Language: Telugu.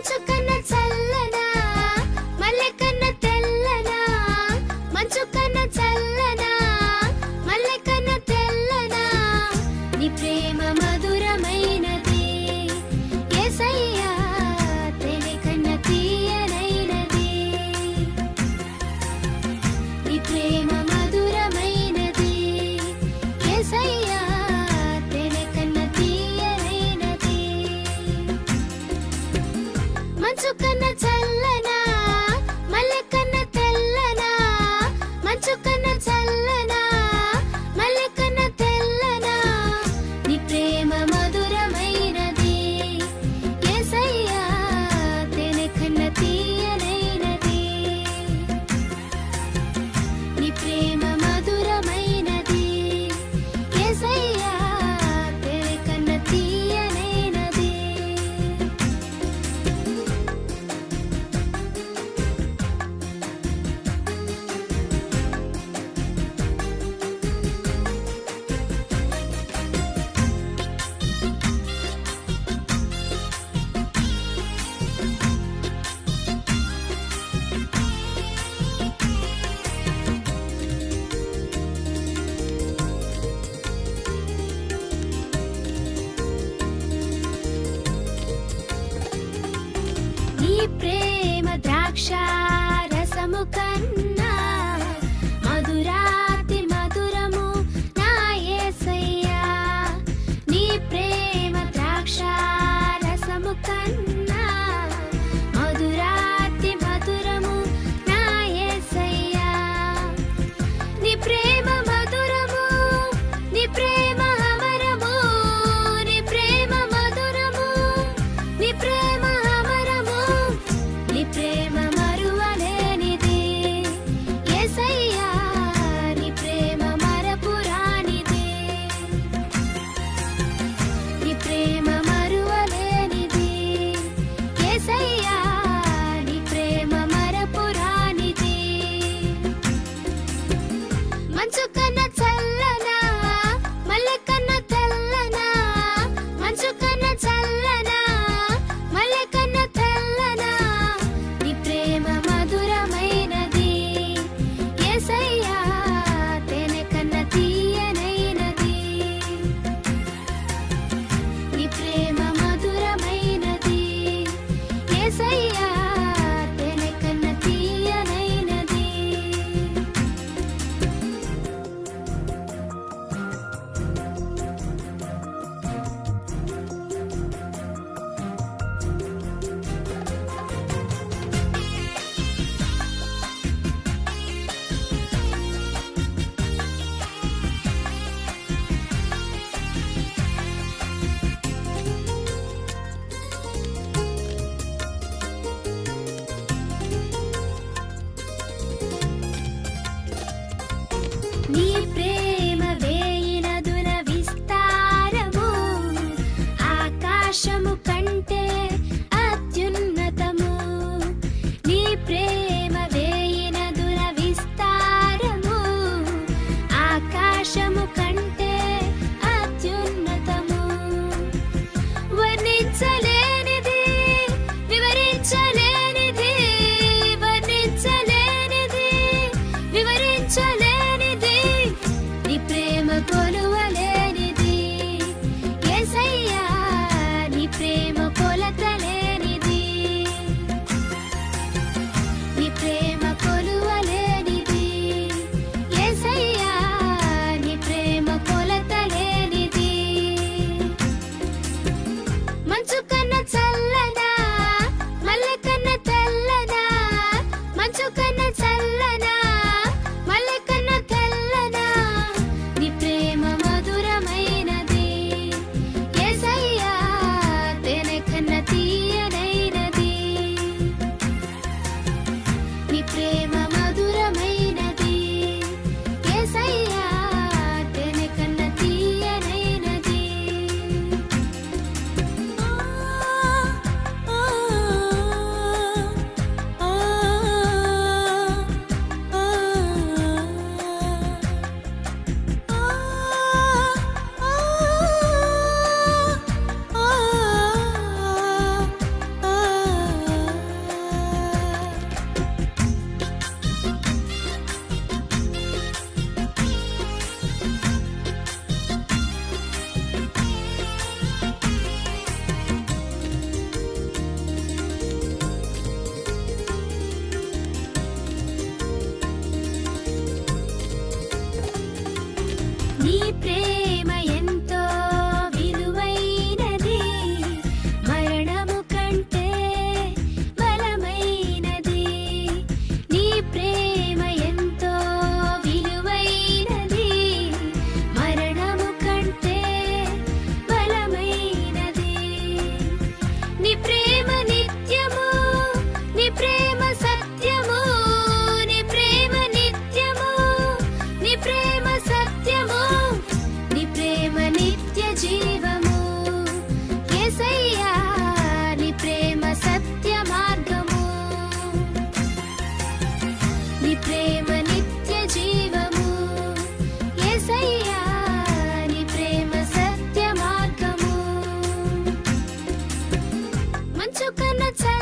మంచు కన్న చల్లనా మల్లె కన్న తెల్లనా మంచు కన్న చల్లనా మల్లె కన్న తెల్లనా నీ ప్రేమ మధురమైనది యేసయ్యా తేనె కన్న తీయనైనది నీ ప్రేమ మధురమైనది యేసయ్యా తేనె కన్న తీయనైనది మంచు కన్న చల్లనా మల్లె కన్న తెల్లనా మంచు కన్న చల్లనా మల్లె కన్న తెల్లనా నీ ప్రేమ మధురమైనది యేసయ్యా తేనె కన్న తీయనైనది నీ ప్రేమ మధురమైనది యేసయ్యా తేనె కన్న తీయనైనది నీ ప్రేమ ద్రాక్ష రసము కన్నా మధురాతి మధురము నా యేసయ్యా నీ ప్రేమ ద్రాక్ష రసము కన్నా మధురాతి మధురము నా యేసయ్యా నీ ప్రేమ మధురము నీ ప్రేమ అమరము నీ ప్రేమ మధురము నీ ప్రేమ అమరము నీ ప్రేమ మరువలేనిది మంచు కన్న